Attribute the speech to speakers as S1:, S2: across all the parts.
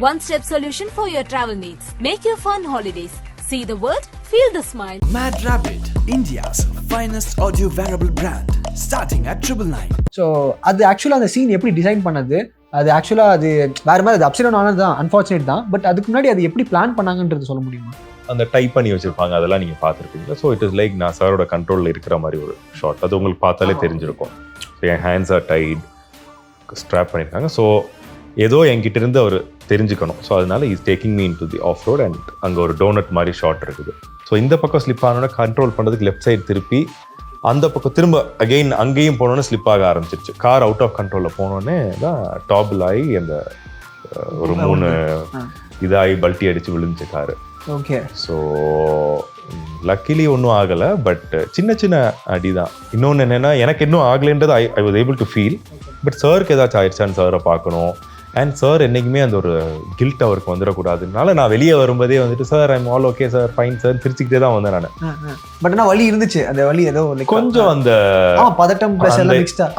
S1: One-step solution for your travel needs. Make your fun holidays. See the world, feel the smile.
S2: Mad Rabbit, India's finest audio wearable brand, starting at 999.
S3: So அது ஆக்சுவலாக அந்த scene எப்படி design பண்ணது, அது ஆக்சுவலாக அது வேறு மாதிரி, அது அப்சைட் ஆனது தான், அன்ஃபார்ச்சுனேட் தான். பட் அதுக்கு முன்னாடி அது எப்படி பிளான் பண்ணாங்கன்றது சொல்ல முடியுமா?
S4: அந்த டைப் பண்ணி வச்சிருப்பாங்க, அதெல்லாம் நீங்கள் பார்த்துருப்பீங்க. ஸோ இட் இஸ் லைக் நான் சாரோட கண்ட்ரோலில் இருக்கிற மாதிரி ஒரு ஷாட். அது உங்களுக்கு பார்த்தாலே தெரிஞ்சிருக்கும். ஸோ என் ஹேண்ட்ஸ் ஆர் டைட், ஸ்ட்ராப் பண்ணியிருக்காங்க. ஸோ ஏதோ என்கிட்ட இருந்து அவர் தெரிஞ்சுக்கணும். ஸோ அதனால is taking me in to the off road and அங்கே ஒரு டோனட் மாதிரி ஷாட் இருக்குது. ஸோ இந்த பக்கம் ஸ்லிப் ஆனோட கண்ட்ரோல் பண்ணுறதுக்கு லெஃப்ட் சைடு திருப்பி அந்த பக்கம் திரும்ப அகெயின் அங்கேயும் போனோன்னே ஸ்லிப் ஆக ஆரம்பிச்சிருச்சு. கார் அவுட் ஆஃப் கண்ட்ரோலில் போனோடனே தான் டாபிள் ஆகி அந்த ஒரு 3 இதாகி பல்ட்டி அடித்து விழுந்துச்சு காரு.
S3: ஓகே.
S4: ஸோ லக்கிலி ஒன்றும் ஆகலை, பட் சின்ன சின்ன அடி தான். இன்னொன்று என்னென்னா, எனக்கு இன்னும் ஆகலைன்றது I was able to feel. But சாருக்கு ஏதாச்சும் ஆயிடுச்சான்னு சாரை பார்க்கணும். அண்ட் சார் என்றைக்குமே அந்த ஒரு கில்ட் அவருக்கு வந்துடக்கூடாதுனால நான் வெளியே வரும்போதே வந்துட்டு sir I'm all okay sir fine sir சிரிச்சுக்கிட்டே தான் வந்தேன் நான்.
S3: பட் ஆனால் வலி இருந்துச்சு, அந்த வலி ஏதோ
S4: கொஞ்சம் அந்த
S3: பதட்டம்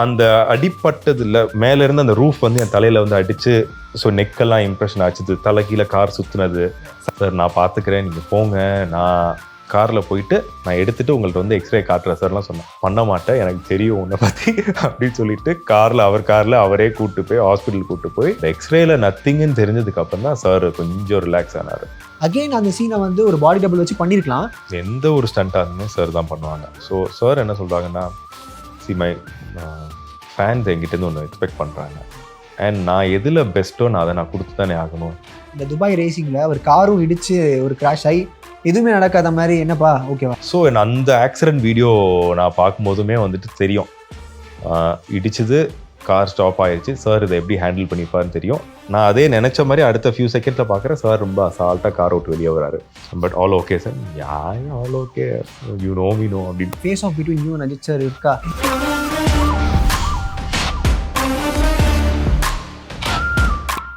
S4: அந்த அடிப்பட்டதுல மேல இருந்து அந்த ரூஃப் வந்து என் தலையில வந்து அடிச்சு, ஸோ நெக்கெல்லாம் இம்ப்ரெஷன் ஆச்சுது. தலை கீழே கார் சுற்றுனது. சார் நான் பார்த்துக்கிறேன், நீங்கள் போங்க, நான் காரில் போயிட்டு நான் எடுத்துகிட்டு உங்கள்கிட்ட வந்து எக்ஸ்ரே காட்டுறேன் சார்லாம் சொன்னேன். பண்ண மாட்டேன், எனக்கு தெரியும் உன்னை பற்றி அப்படின்னு சொல்லிட்டு அவர் காரில் அவரே கூப்பிட்டு போய் ஹாஸ்பிட்டல் கூப்பிட்டு போய் எக்ஸ்ரேல நத்திங்னு தெரிஞ்சதுக்கு அப்புறம் தான் சார் கொஞ்சம் ரிலாக்ஸ் ஆனார்.
S3: அகெயின் அந்த சீனை வந்து ஒரு பாடி டபுள் வச்சு பண்ணியிருக்கலாம்.
S4: எந்த ஒரு ஸ்டண்ட்டாக சார் தான் பண்ணுவாங்க. ஸோ சார் என்ன சொல்கிறாங்கன்னா, மை ஃபேன்ஸ் என்கிட்டேருந்து ஒன்று எக்ஸ்பெக்ட் பண்ணுறாங்க அண்ட் நான் எதில் பெஸ்ட்டோ நான் அதை நான் கொடுத்து தானே ஆகணும்.
S3: இந்த துபாய் ரேசிங்கில் ஒரு காரும் இடித்து ஒரு கிராஷ் ஆகி எதுவுமே நடக்காத மாதிரி என்னப்பா ஓகேவா.
S4: ஸோ அந்த ஆக்சிடென்ட் வீடியோ நான் பார்க்கும்போதுமே வந்துட்டு தெரியும், இடிச்சது கார் ஸ்டாப் ஆயிடுச்சு, சார் இதை எப்படி ஹேண்டில் பண்ணிப்பாருன்னு தெரியும். நான் அதே நினச்ச மாதிரி அடுத்த ஃபியூ செகண்ட்ஸில் பார்க்குறேன் சார் ரொம்ப அசால்ட்டாக கார் அவுட் வெளியே வராரு. But all okay sir, all okay, you know me no அப்படின்னு.
S3: Face off between you and Ajith sir இருக்கா?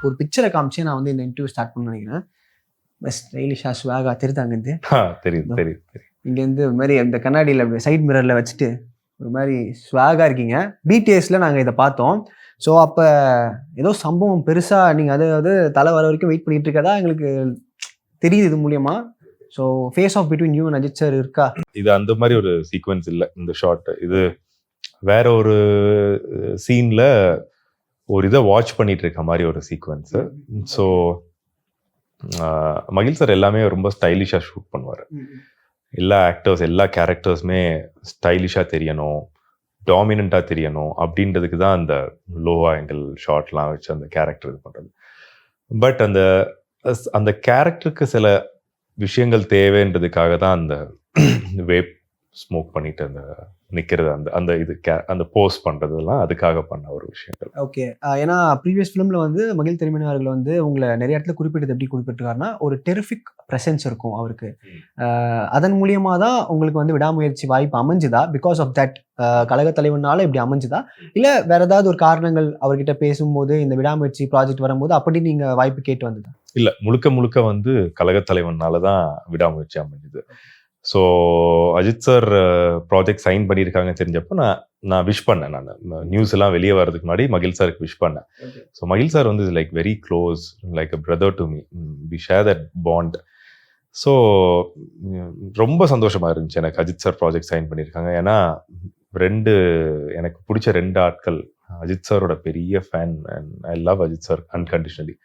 S3: ஒரு பிக்சரை காமிச்சு நான் வந்து இந்த இன்டர்வியூ ஸ்டார்ட் பண்ண நினைக்கிறேன். பெஸ்ட் ஸ்டைலிஷா ஸ்வாகா தெரியுதாங்க.
S4: தெரியுது.
S3: இங்கேருந்து ஒரு மாதிரி அந்த கண்ணாடியில் சைட் மிரரில் வச்சுட்டு ஒரு மாதிரி ஸ்வாகா இருக்கீங்க. பிடிஎஸ்ல நாங்கள் இதை பார்த்தோம். ஸோ அப்போ ஏதோ சம்பவம் பெருசாக நீங்கள் அதாவது தலை வர வரைக்கும் வெயிட் பண்ணிட்டு இருக்கதா எங்களுக்கு தெரியுது இது மூலியமா. So face off between you and Ajith sir இருக்கா? இது
S4: அந்த மாதிரி ஒரு சீக்வன்ஸ் இல்லை இந்த ஷார்ட். இது வேற ஒரு சீனில் ஒரு இதை வாட்ச் பண்ணிட்டு இருக்க மாதிரி ஒரு சீக்வன்ஸு. ஸோ மகிழ் சார் எல்லாமே ரொம்ப ஸ்டைலிஷாக ஷூட் பண்ணுவார். எல்லா ஆக்டர்ஸ் எல்லா கேரக்டர்ஸுமே ஸ்டைலிஷாக தெரியணும், டாமினண்ட்டாக தெரியணும் அப்படின்றதுக்கு தான் அந்த லோ ஆங்கிள் ஷார்ட்லாம் வச்சு அந்த கேரக்டர் இது பண்ணுறது. பட் அந்த கேரக்டருக்கு சில விஷயங்கள் தேவைன்றதுக்காக தான் அந்த வேப் ஸ்மோக் பண்ணிட்டு அந்த நிற்கிறது, அந்த போஸ்ட் பண்ணுறதுலாம் அதுக்காக பண்ண ஒரு விஷயங்கள்.
S3: ஓகே. ஏன்னா ப்ரீவியஸ் ஃபிலிமில் வந்து மகிழ் திருமணி அவர்கள் வந்து உங்களை நிறைய இடத்துல குறிப்பிட்டது எப்படி குறிப்பிட்டிருக்காருன்னா, ஒரு டெரிஃபிக் ப்ரெசன்ஸ் இருக்கும் அவருக்கு. அதன் மூலியமாக தான் உங்களுக்கு வந்து விடாமுயற்சி வாய்ப்பு அமைஞ்சுதா? பிகாஸ் ஆஃப் தட் கழகத் தலைவனால இப்படி அமைஞ்சுதா, இல்லை வேற ஏதாவது ஒரு காரணங்கள் அவர்கிட்ட பேசும்போது இந்த விடாமுயற்சி ப்ராஜெக்ட் வரும்போது அப்படி நீங்கள் வாய்ப்பு கேட்டு வந்ததா?
S4: இல்லை, முழுக்க வந்து கழகத் தலைவனால தான் விடாமுயற்சி அமைஞ்சுது. So Ajith sir project sign பண்ணியிருக்காங்கன்னு தெரிஞ்சப்போ நான் விஷ் பண்ணேன். நான் நியூஸ் எல்லாம் வெளியே வர்றதுக்கு முன்னாடி மகிழ் சாருக்கு விஷ் பண்ணேன். ஸோ மகிழ் சார் வந்து like very close, like a brother to me, we share that bond. So ரொம்ப சந்தோஷமாக இருந்துச்சு எனக்கு அஜித் சார் ப்ராஜெக்ட் சைன் பண்ணியிருக்காங்க. ஏன்னா எனக்கு பிடிச்ச 2 ஆட்கள், அஜித் சாரோட பெரிய fan and I love Ajith sir unconditionally,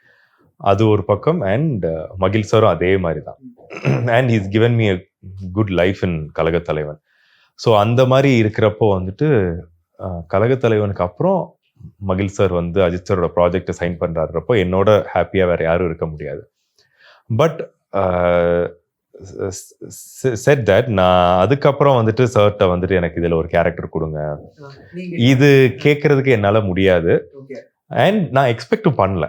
S4: அது ஒரு பக்கம். அண்ட் மகிழ் சாரும் அதே மாதிரி தான். And he's given me a good life in Kalaga Thalaivan. So அந்த மாதிரி இருக்கிறப்போ வந்துட்டு கழகத் தலைவனுக்கு அப்புறம் மகிழ் சார் வந்து அஜித் சாரோட ப்ராஜெக்டை சைன் பண்ணுறாருப்போ என்னோட ஹாப்பியாக வேறு யாரும் இருக்க முடியாது. பட் செட் தட் நான் அதுக்கப்புறம் வந்துட்டு சார்கிட்ட வந்துட்டு எனக்கு இதில் ஒரு கேரக்டர் கொடுங்க, இது கேட்கறதுக்கு என்னால் முடியாது. அண்ட் நான் எக்ஸ்பெக்டும் பண்ணல.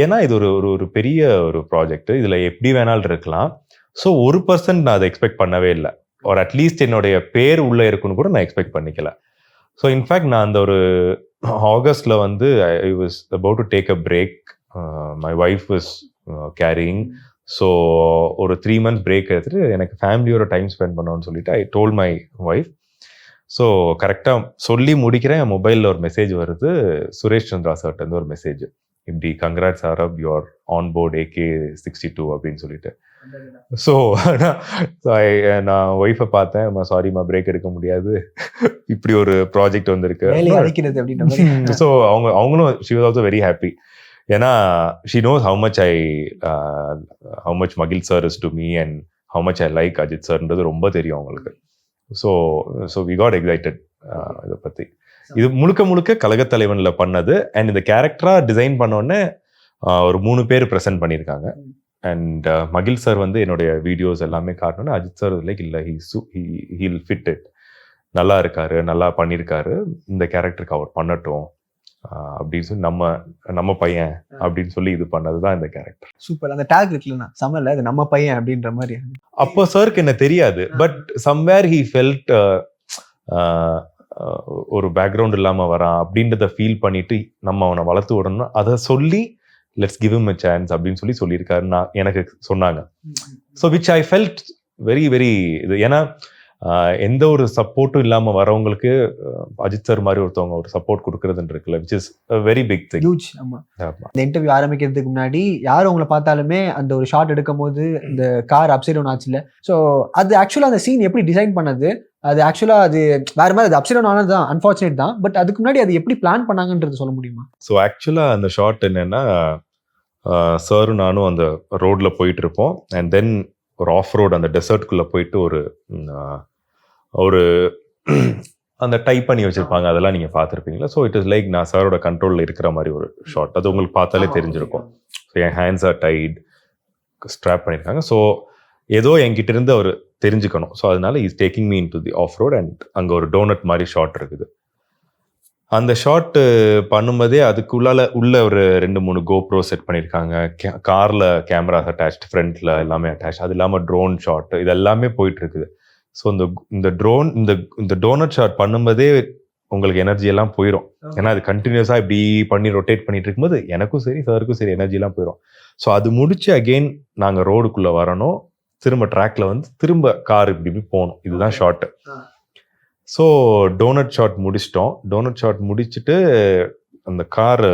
S4: ஏன்னா இது ஒரு பெரிய ஒரு ப்ராஜெக்ட், இதில் எப்படி வேணாலும் இருக்கலாம். ஸோ 1% நான் அதை எக்ஸ்பெக்ட் பண்ணவே இல்லை. ஒரு அட்லீஸ்ட் என்னுடைய பேர் உள்ளே இருக்குன்னு கூட நான் எக்ஸ்பெக்ட் பண்ணிக்கல. ஸோ இன்ஃபேக்ட் நான் அந்த ஒரு ஆகஸ்டில் வந்து I was about to take a break. My wife was carrying. So ஒரு 3 months பிரேக் எடுத்துட்டு எனக்கு ஃபேமிலியோட டைம் ஸ்பெண்ட் பண்ணணும்னு சொல்லிட்டு I told my wife. So கரெக்டாக சொல்லி முடிக்கிறேன், என் மொபைலில் ஒரு மெசேஜ் வருது, சுரேஷ் சந்திரா சார்ட்டேருந்து ஒரு மெசேஜ். இப்படி congrats Arav you're on board AK-62 அப்படின்னு சொல்லிட்டு. ஸோ நான் ஒய்ஃபை பார்த்தேன், சாரிம்மா பிரேக் எடுக்க முடியாது, இப்படி ஒரு ப்ராஜெக்ட் வந்திருக்கு. ஸோ அவங்களும் she was also very happy. ஏன்னா ஷி நோஸ் ஹவு மச் மகில் sir is to me and how much I like Ajith சார்ன்றது ரொம்ப தெரியும் அவங்களுக்கு. ஸோ வி காட் எக்ஸைட்டட் இதை பற்றி. இது முழுக்க கழகத்தலைவனில் பண்ணது. அண்ட் இந்த கேரக்டரா டிசைன் பண்ணோடனே ஒரு 3 பேர் ப்ரெசென்ட் பண்ணியிருக்காங்க. அண்ட் மகில் சார் வந்து என்னுடைய வீடியோஸ் எல்லாமே காட்டணும்னு அஜித் சார் லைக் இல்லை ஹீல் ஃபிட் இட், நல்லா இருக்காரு, நல்லா பண்ணியிருக்காரு, இந்த கேரக்டருக்கு அவர் பண்ணட்டும் அப்படின்னு சொல்லி நம்ம பையன் அப்படின்னு சொல்லி இது பண்ணதுதான் இந்த கேரக்டர்.
S3: சூப்பர். அந்த டேக் இருக்குல்லண்ணா சமல்ல, அது நம்ம பையன் அப்படின்ற மாதிரி.
S4: அப்போ சாருக்கு என்ன தெரியாது, பட் சம்வேர் ஹி ஃபெல்ட் ஒரு பேக்ரவுண்ட் இல்லாம வரான் அப்படின்றத ஃபீல் பண்ணிட்டு நம்ம அவனை வளர்த்து விடணும், அதை சொல்லி let's give him a chance அப்படின்னு சொல்லியிருக்காரு. எனக்கு சொன்னாங்க. So which I felt very very இது. ஏன்னா எந்த ஒரு சப்போர்ட்டும் இல்லாம வரவங்களுக்கு அஜித் சார் மாதிரி ஒருத்தவங்க ஒரு சப்போர்ட் கொடுக்கறதுன்னு இருக்குல்ல, which is very big thing.
S3: Huge. ஆமா. இந்த இன்டர்வியூ ஆரம்பிக்கிறதுக்கு முன்னாடி யாரும் உங்களை பார்த்தாலுமே அந்த ஒரு ஷாட் எடுக்கும் போது இந்த கார் அப்சைட் டவுன் ஆச்சுல, ஸோ அது ஆக்சுவலா அந்த சீன் எப்படி டிசைன் பண்ணது, அது ஆக்சுவலா அது வேற மாதிரி, அது அப்சைட் டவுன் ஆனது தான், அன்ஃபார்ச்சுனேட் தான், பட் அதுக்கு முன்னாடி அது எப்படி பிளான் பண்ணாங்கன்றது சொல்ல முடியுமா?
S4: ஸோ ஆக்சுவலா அந்த ஷாட் என்னன்னா, சாரும் நானும் அந்த ரோட்ல போயிட்டு இருப்போம். அண்ட் தென் ஒரு ஆஃப் ரோடு அந்த டெசர்ட்குள்ள போயிட்டு ஒரு அந்த டைப் பண்ணி வச்சிருப்பாங்க, அதெல்லாம் நீங்க பார்த்துருப்பீங்களா. ஸோ இட் இஸ் லைக் நான் சாரோட கண்ட்ரோல்ல இருக்கிற மாதிரி ஒரு ஷாட். அது உங்களுக்கு பார்த்தாலே தெரிஞ்சிருக்கும். ஸோ என் ஹேண்ட்ஸ் ஆர் டைட், ஸ்ட்ராப் பண்ணியிருக்காங்க. ஸோ ஏதோ என்கிட்ட இருந்து அவர் தெரிஞ்சுக்கணும். ஸோ அதனால is taking me in to the off road and அங்கே ஒரு டோனட் மாதிரி ஷாட் இருக்குது. அந்த ஷாட் பண்ணும்போதே உள்ள ஒரு 2-3 கோப்ரோ செட் பண்ணியிருக்காங்க. கார்ல கேமராஸ் அட்டாச், ஃப்ரண்ட்ல எல்லாமே அட்டாச். அது இல்லாமல் ட்ரோன் ஷாட், இது எல்லாமே போயிட்டு இருக்குது. ஸோ இந்த டோனட் ஷாட் பண்ணும்போதே உங்களுக்கு எனர்ஜி எல்லாம் போயிடும். ஏன்னா அது கண்டினியூஸா இப்படி பண்ணி ரொட்டேட் பண்ணிட்டு இருக்கும்போது எனக்கும் சரி சாருக்கும் சரி எனர்ஜி எல்லாம் போயிடும். ஸோ அது முடிச்சு அகெயின் நாங்கள் ரோடுக்குள்ள வரணும், திரும்ப ட்ராக்ல வந்து திரும்ப கார் இப்படி போகணும். இதுதான் ஷாட். ஸோ டோனட் ஷாட் முடிச்சிட்டோம். டோனட் ஷாட் முடிச்சுட்டு அந்த கார்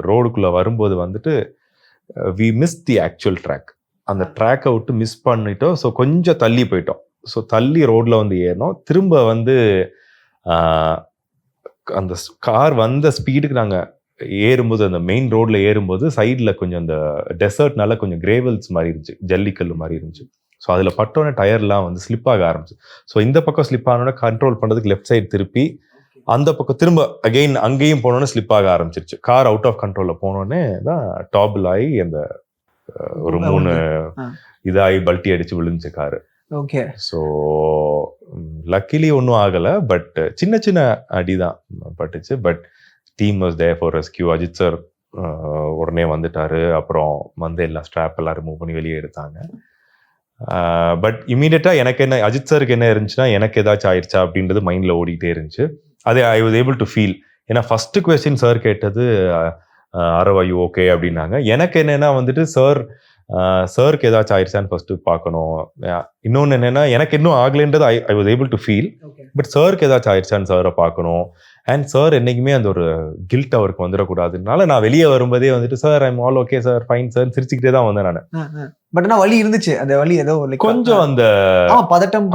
S4: ரோடுக்குள்ள வரும்போது வந்துட்டு we miss the actual track. அந்த ட்ராக்கை விட்டு மிஸ் பண்ணிட்டோம். ஸோ கொஞ்சம் தள்ளி போயிட்டோம். ஸோ தள்ளி ரோட்ல வந்து ஏறினோம். திரும்ப வந்து அந்த கார் வந்த ஸ்பீடுக்கு நாங்கள் ஏறும்போது, அந்த மெயின் ரோட்ல ஏறும்போது சைடில் கொஞ்சம் அந்த டெசர்ட்னால கொஞ்சம் கிரேவல்ஸ் மாதிரி இருந்துச்சு, ஜல்லிக்கல் மாதிரி இருந்துச்சு. ஸோ அதில் பட்டோன்னே டயர்லாம் வந்து ஸ்லிப் ஆக ஆரம்பிச்சு. ஸோ இந்த பக்கம் ஸ்லிப் ஆனோட கண்ட்ரோல் பண்ணுறதுக்கு லெஃப்ட் சைடு திருப்பி அந்த பக்கம் திரும்ப அகெயின் அங்கேயும் போனோன்னே ஸ்லிப் ஆக ஆரம்பிச்சிருச்சு. கார் அவுட் ஆஃப் கண்ட்ரோலில் போனோடனே தான் டாபிள் ஆகி அந்த ஒரு 3 இதாகி பல்ட்டி அடிச்சு விழுந்துச்சு காரு.
S3: ஓகே.
S4: ஸோ லக்கிலி ஒன்றும் ஆகலை, பட் சின்ன சின்ன அடிதான் பட்டுச்சு. But team was there for rescue. Ajith sir உடனே வந்துட்டாரு. அப்புறம் வந்து எல்லா ஸ்ட்ராப் எல்லாம் ரிமூவ் பண்ணி வெளியே எடுத்தாங்க. பட் இமீடியட்டா எனக்கு என்ன, அஜித் சாருக்கு என்ன இருந்துச்சுன்னா எனக்கு ஏதாச்சும் ஆயிடுச்சா அப்படின்றது மைண்ட்ல ஓடிட்டே இருந்துச்சு. அதே ஐ வாஸ் ஏபிள் டு ஃபீல். ஏன்னா ஃபர்ஸ்ட் கொஸ்டின் சார் கேட்டது அரவ் ஐ யூ ஓகே அப்படின்னாங்க. எனக்கு என்னன்னா வந்துட்டு சாருக்கு ஏதாச்சும் ஆயிடுச்சான்னு ஃபர்ஸ்ட் பார்க்கணும். இன்னொன்று என்னன்னா எனக்கு இன்னும் ஆகலைன்றது I was able to feel. But சாருக்கு ஏதாச்சும் ஆயிடுச்சான்னு சாரை பார்க்கணும். அண்ட் சார் என்னைக்குமே அந்த ஒரு கில்ட் அவருக்கு வந்துடக்கூடாதுனால நான் வெளியே வரும்போதே வந்துட்டு sir I'm all okay sir fine sir சிரிச்சுக்கிட்டே தான் வந்தேன் நான்.
S3: பட் ஆனா வலி இருந்துச்சு, அந்த வலி ஏதோ
S4: கொஞ்சம் அந்த
S3: பதட்டம்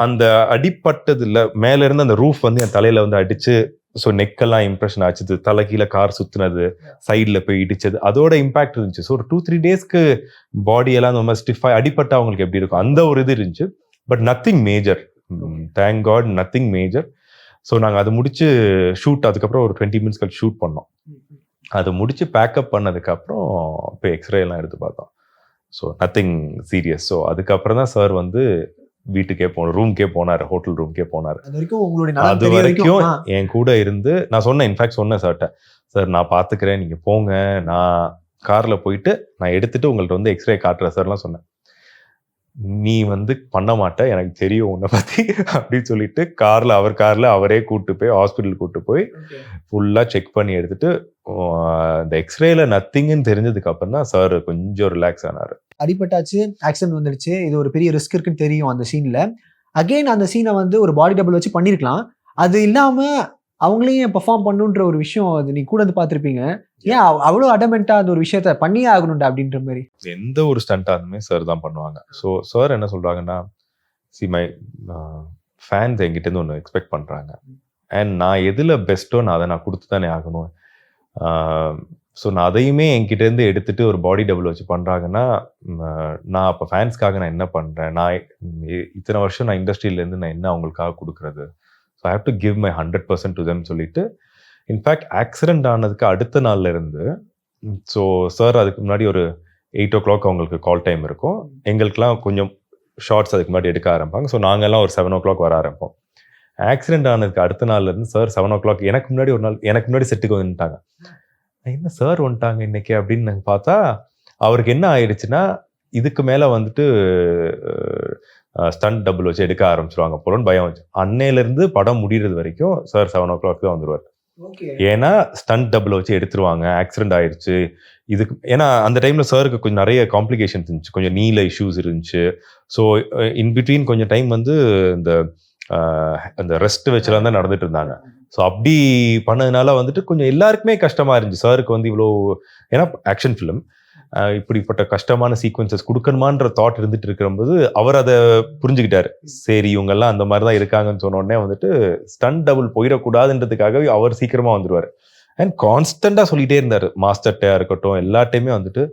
S4: அந்த அடிப்பட்டது இல்ல, மேல இருந்து அந்த ரூஃப் வந்து என் தலையில வந்து அடிச்சு, ஸோ நெக்கெல்லாம் இம்ப்ரெஷன் ஆச்சுது, தலை கீழே கார் சுத்துனது, சைட்ல போய் இடிச்சது, அதோட இம்பாக்ட் இருந்துச்சு. ஸோ ஒரு 2-3 டேஸ்க்கு பாடி எல்லாம் ரொம்ப ஸ்டிஃபா அடிப்பட்டா அவங்களுக்கு எப்படி இருக்கும் அந்த ஒரு இது இருந்துச்சு. But nothing major, thank God nothing major. So நாங்கள் அதை முடிச்சு ஷூட், அதுக்கப்புறம் ஒரு 20 மினிட்ஸ் கழிச்சு ஷூட் பண்ணோம். அதை முடிச்சு பேக்கப் பண்ணதுக்கப்புறம் இப்போ எக்ஸ்ரே எல்லாம் எடுத்து பார்த்தோம். So nothing serious. ஸோ அதுக்கப்புறம் தான் சார் வந்து வீட்டுக்கே ரூம்கே போனார், ஹோட்டல் ரூம்கே போனார். அது வரைக்கும் என் கூட இருந்து நான் சொன்னேன், இன்ஃபேக்ட் சொன்னேன் சார்ட்ட, சார் நான் பார்த்துக்கிறேன், நீங்கள் போங்க, நான் காரில் போயிட்டு நான் எடுத்துட்டு உங்கள்கிட்ட வந்து எக்ஸ்ரே காட்டுறேன் சார்லாம் சொன்னேன். நீ வந்து பண்ண மாட்ட, எனக்கு தெரியும் உன்னை பற்றி அப்படின்னு சொல்லிட்டு அவர் காரில் அவரே கூப்பிட்டு போய் ஹாஸ்பிட்டல் கூப்பிட்டு போய் ஃபுல்லாக செக் பண்ணி எடுத்துட்டு இந்த எக்ஸ்ரேல நத்திங்னு தெரிஞ்சதுக்கு அப்புறம் தான் சார் கொஞ்சம் ரிலாக்ஸ் ஆனார்.
S3: அடிபட்டாச்சு, ஆக்சிடென்ட் வந்துடுச்சு, இது ஒரு பெரிய ரிஸ்க் இருக்குன்னு தெரியும் அந்த சீனில். அகெயின் அந்த சீனை வந்து ஒரு பாடி டபுள் வச்சு பண்ணியிருக்கலாம். அது இல்லாமல் அவங்களையும் பெர்ஃபார்ம் பண்ணுன்ற ஒரு விஷயம் அது நீ கூட வந்து பார்த்துருப்பீங்க. ஏன் அவ்வளோ அடமெண்டா அந்த ஒரு விஷயத்த பண்ணியே ஆகணும்டா அப்படின்ற மாதிரி?
S4: எந்த ஒரு ஸ்டண்டா இருந்துமே சார் தான் பண்ணுவாங்க. ஸோ சார் என்ன சொல்றாங்கன்னா, மை ஃபேன்ஸ் என்கிட்ட இருந்து ஒன்று எக்ஸ்பெக்ட் பண்றாங்க. அண்ட் நான் எதுல பெஸ்ட்டோ நான் அதை நான் கொடுத்து தானே ஆகணும். ஸோ நான் அதையுமே என்கிட்ட இருந்து எடுத்துட்டு ஒரு பாடி டபுள் வச்சு பண்றாங்கன்னா, நான் அப்போ ஃபேன்ஸ்க்காக நான் என்ன பண்றேன், நான் இத்தனை வருஷம் நான் இண்டஸ்ட்ரியிலேருந்து நான் என்ன அவங்களுக்காக கொடுக்குறது. So I have to give my 100% to them சொல்லிட்டு, இன்ஃபேக்ட் ஆக்சிடென்ட் ஆனதுக்கு அடுத்த நாள்ல இருந்து, ஸோ சார் அதுக்கு முன்னாடி ஒரு 8 o'clock அவங்களுக்கு கால் டைம் இருக்கும். எங்களுக்குலாம் கொஞ்சம் ஷார்ட்ஸ் அதுக்கு முன்னாடி எடுக்க ஆரம்பிப்பாங்க. ஸோ நாங்கெல்லாம் ஒரு 7 o'clock வர ஆரம்பிப்போம். ஆக்சிடென்ட் ஆனதுக்கு அடுத்த நாள்ல இருந்து சார் 7 o'clock எனக்கு முன்னாடி ஒரு நாள் எனக்கு முன்னாடி செட்டுக்கு வந்துட்டாங்க. என்ன சார் வந்துட்டாங்க இன்னைக்கு அப்படின்னு நாங்கள் பார்த்தா, அவருக்கு என்ன ஆயிடுச்சுன்னா, இதுக்கு மேலே வந்துட்டு ஸ்டண்ட் டபுள் வச்சு எடுக்க ஆரம்பிச்சிருவாங்க போலன்னு பயம் வச்சு. அன்னையிலேருந்து படம் முடிகிறது வரைக்கும் சார் 7 o'clock தான் வந்துடுவார். ஏன்னா ஸ்டண்ட் டபுள் வச்சு எடுத்துருவாங்க, ஆக்சிடென்ட் ஆயிடுச்சு. இதுக்கு ஏன்னா அந்த டைம்ல சாருக்கு கொஞ்சம் நிறைய காம்ப்ளிகேஷன்ஸ் இருந்துச்சு, கொஞ்சம் நீல இஷ்யூஸ் இருந்துச்சு. ஸோ இன்பிட்வீன் கொஞ்சம் டைம் வந்து அந்த ரெஸ்ட் வச்சுலாம் தான் நடந்துட்டு இருந்தாங்க. ஸோ அப்படி பண்ணதுனால வந்துட்டு கொஞ்சம் எல்லாருக்குமே கஷ்டமா இருந்துச்சு. சாருக்கு வந்து இவ்வளோ, ஏன்னா ஆக்ஷன் ஃபிலிம், இப்படிப்பட்ட கஷ்டமான சீக்வன்சஸ் கொடுக்கணுமான்ற தாட் இருந்துட்டு இருக்கிறபோது அவர் அதை புரிஞ்சுக்கிட்டாரு. சரி இவங்கெல்லாம் அந்த மாதிரி தான் இருக்காங்கன்னு சொன்ன உடனே வந்துட்டு ஸ்டண்ட் டபுள் போயிடக்கூடாதுன்றதுக்காகவே அவர் சீக்கிரமா வந்துடுவார். அண்ட் கான்ஸ்டண்டா சொல்லிட்டே இருந்தார். மாஸ்டர்ட்டா இருக்கட்டும், எல்லாட்டையுமே வந்துட்டு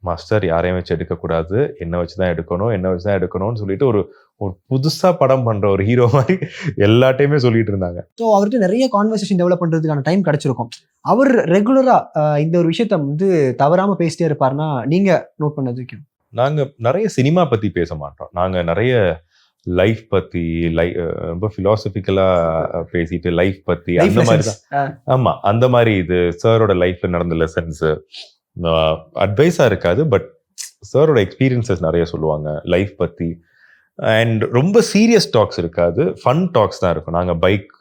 S4: மாஸ்டர் யாரையும் வச்சு எடுக்கக்கூடாது, என்ன வச்சுதான் எடுக்கணும், என்ன வச்சுதான் எடுக்கணும்னு சொல்லிட்டு ஒரு புதுசா படம் பண்ற ஒரு ஹீரோ மாதிரி எல்லாட்டையுமே சொல்லிட்டு இருந்தாங்க.
S3: ஸோ அவர்கிட்ட நிறைய கான்வர்சேஷன் டெவலப் பண்றதுக்கான டைம் கிடைச்சிருக்கும். அவர் ரெகுலரா இந்த ஒரு விஷயத்த வந்து தவறாம பேசிட்டே இருப்பாருன்னா நீங்க நோட் பண்ணதுக்கு?
S4: நாங்க நிறைய சினிமா பத்தி பேச மாட்டோம். நாங்க நிறைய லைஃப் பத்தி, ரொம்ப பிலாசபிக்கலா பேசிட்டு லைஃப் பத்தி அந்த மாதிரி தான். ஆமா, அந்த மாதிரி இது சாரோட லைஃப்ல நடந்த லெசன்ஸ் அட்வைஸா இருக்காது, பட் சாரோட எக்ஸ்பீரியன்சஸ் நிறைய சொல்லுவாங்க லைஃப் பத்தி. அண்ட் ரொம்ப சீரியஸ் டாக்ஸ் இருக்காது, ஃபன் டாக்ஸ் தான் இருக்கும். நாங்கள் பைக்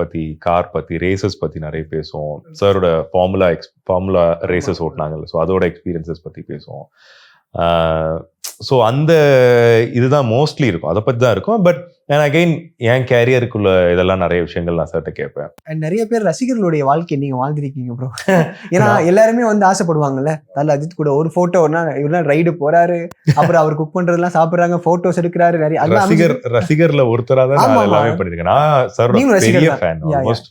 S4: பற்றி, கார் பற்றி, ரேசஸ் பற்றி நிறைய பேசுவோம். சாரோட ஃபார்முலா ரேசஸ் ஓட்டினாங்கல்ல, ஸோ அதோட எக்ஸ்பீரியன்சஸ் பற்றி பேசுவோம். ஸோ அந்த இதுதான் மோஸ்ட்லி இருக்கும், அதை பற்றி தான் இருக்கும். பட் அகைன் என் கேரியருக்குள்ள இதெல்லாம் நிறைய விஷயங்கள் நான் சார்ட்ட கேட்பேன்.
S3: நிறைய பேர் ரசிகர்களுடைய வாழ்க்கையை நீங்க வாழ்ந்திருக்கீங்க ப்ரோ. ஏன்னா எல்லாருமே வந்து ஆசைப்படுவாங்கல்ல, தல அஜித் கூட ஒரு போட்டோனா இவரெல்லாம் ரைடு போறாரு, அப்புறம் அவர் குக் பண்றதெல்லாம் சாப்பிடுறாங்க, போட்டோஸ் எடுக்கிறாரு. நிறைய
S4: ரசிகர்ல ஒருத்தரா தான் நான் எல்லாமே பண்ணிருக்கேன். நான் சாரோட பெரிய ஃபேன். ஆல்மோஸ்ட்